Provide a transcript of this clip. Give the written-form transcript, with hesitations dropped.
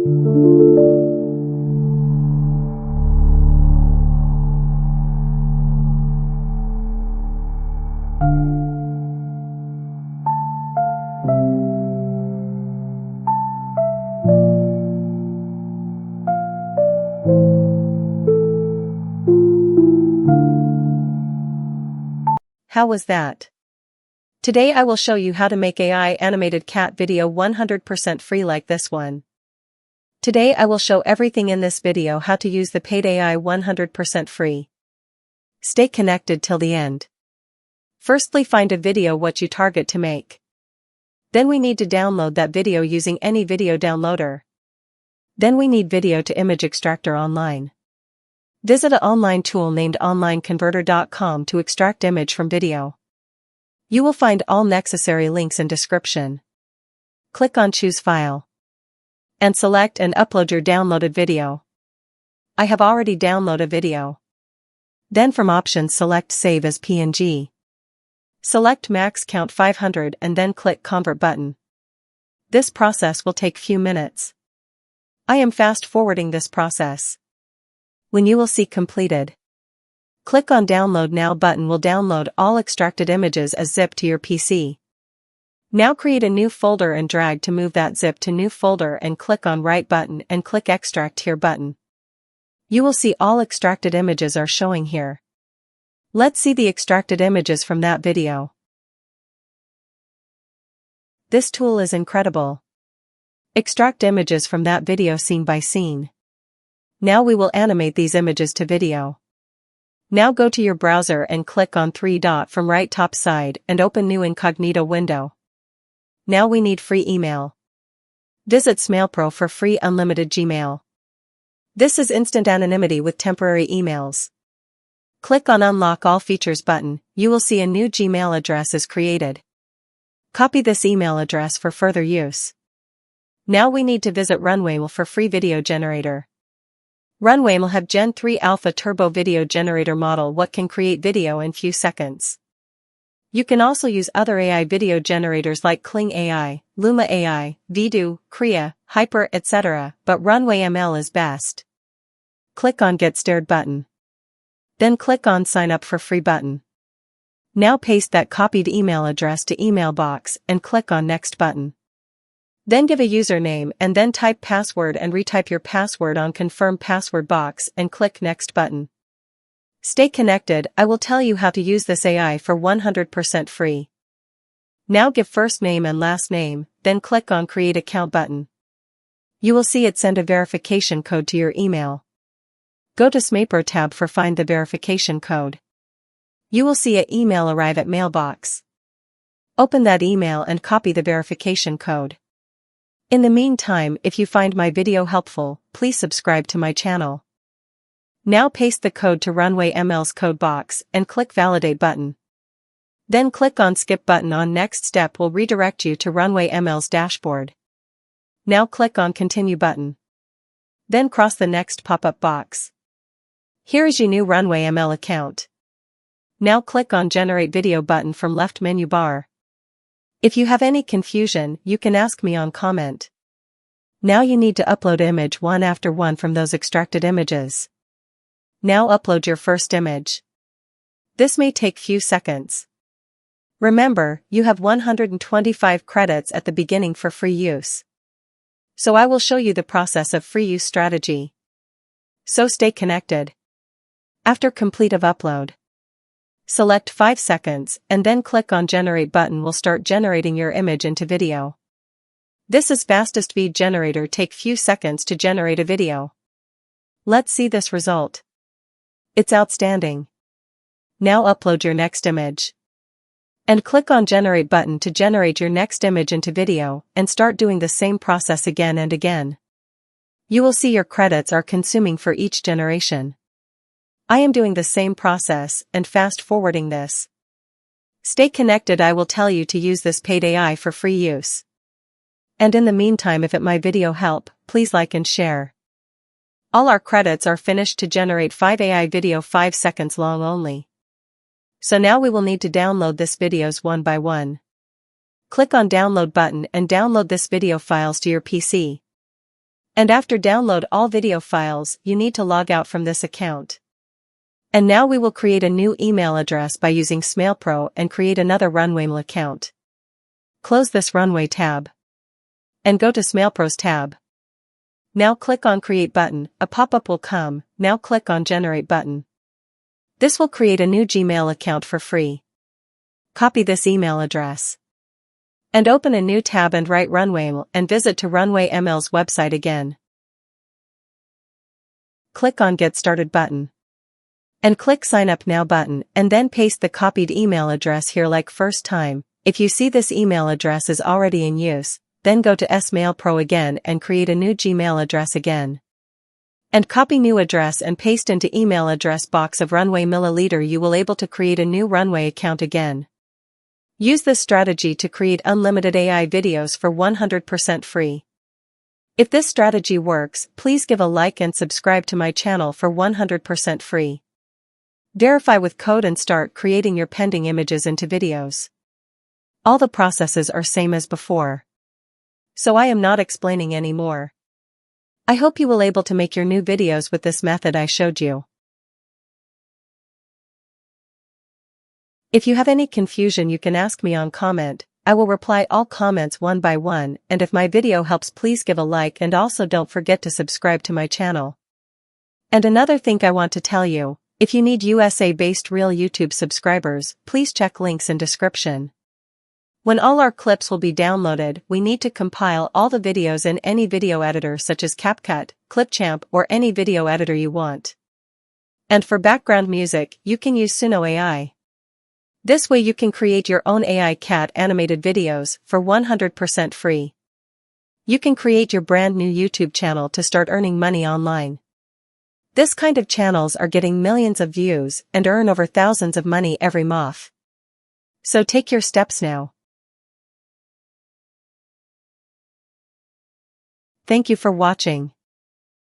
How was that? Today I will show you how to make AI animated cat video 100% free like this one. Today I will show everything in this video how to use the paid AI 100% free. Stay connected till the end. Firstly, find a video what you target to make. Then we need to download that video using any video downloader. Then we need video to image extractor online. Visit an online tool named onlineconverter.com to extract image from video. You will find all necessary links in description. Click on Choose File. And select and upload your downloaded video. I have already downloaded a video. Then from options select Save as PNG. Select max count 500 and then click Convert button. This process will take few minutes. I am fast forwarding this process. When you will see completed, click on Download Now button will download all extracted images as zip to your PC. Now create a new folder and drag to move that zip to new folder and click on Right button and click Extract Here button. You will see all extracted images are showing here. Let's see the extracted images from that video. This tool is incredible. Extract images from that video scene by scene. Now we will animate these images to video. Now go to your browser and click on 3 dot from right top side and open new incognito window. Now we need free email. Visit SmailPro for free unlimited Gmail. This is instant anonymity with temporary emails. Click on Unlock All Features button, you will see a new Gmail address is created. Copy this email address for further use. Now we need to visit Runway ML for free video generator. Runway ML have Gen 3 Alpha Turbo video generator model what can create video in few seconds. You can also use other AI video generators like Kling AI, Luma AI, Vidu, Krea, Hyper, etc., but Runway ML is best. Click on Get Started button. Then click on Sign Up for Free button. Now paste that copied email address to email box and click on Next button. Then give a username and then type password and retype your password on Confirm Password box and click Next button. Stay connected, I will tell you how to use this AI for 100% free. Now give first name and last name, then click on Create Account button. You will see it send a verification code to your email. Go to SmailPro tab for Find the verification code. You will see an email arrive at mailbox. Open that email and copy the verification code. In the meantime, if you find my video helpful, please subscribe to my channel. Now paste the code to Runway ML's code box and click Validate button. Then click on Skip button on Next step will redirect you to Runway ML's dashboard. Now click on Continue button. Then cross the next pop-up box. Here is your new Runway ML account. Now click on Generate Video button from left menu bar. If you have any confusion, you can ask me on comment. Now you need to upload image one after one from those extracted images. Now upload your first image. This may take few seconds. Remember, you have 125 credits at the beginning for free use. So I will show you the process of free use strategy. So stay connected. After complete of upload, select 5 seconds and then click on Generate button will start generating your image into video. This is fastest vid generator take few seconds to generate a video. Let's see this result. It's outstanding. Now upload your next image. And click on Generate button to generate your next image into video and start doing the same process again and again. You will see your credits are consuming for each generation. I am doing the same process and fast forwarding this. Stay connected, I will tell you to use this paid AI for free use. And in the meantime, if it my video help, please like and share. All our credits are finished to generate 5 AI video 5 seconds long only. So now we will need to download this videos one by one. Click on Download button and download this video files to your PC. And after download all video files, you need to log out from this account. And now we will create a new email address by using SmailPro and create another Runway ML account. Close this Runway tab. And go to SmailPro's tab. Now click on Create button, a pop-up will come, now click on Generate button. This will create a new Gmail account for free. Copy this email address. And open a new tab and write Runway ML and visit to Runway ML's website again. Click on Get Started button. And click Sign Up Now button and then paste the copied email address here like first time. If you see this email address is already in use, then go to SmailPro again and create a new Gmail address again. And copy new address and paste into email address box of Runway ML. You will able to create a new Runway account again. Use this strategy to create unlimited AI videos for 100% free. If this strategy works, please give a like and subscribe to my channel for 100% free. Verify with code and start creating your pending images into videos. All the processes are same as before. So I am not explaining anymore. I hope you will able to make your new videos with this method I showed you. If you have any confusion you can ask me on comment, I will reply all comments one by one, and if my video helps please give a like and also don't forget to subscribe to my channel. And another thing I want to tell you, if you need USA-based real YouTube subscribers, please check links in description. When all our clips will be downloaded, we need to compile all the videos in any video editor such as CapCut, Clipchamp or any video editor you want. And for background music, you can use Suno AI. This way you can create your own AI cat animated videos for 100% free. You can create your brand new YouTube channel to start earning money online. This kind of channels are getting millions of views and earn over thousands of money every month. So take your steps now. Thank you for watching.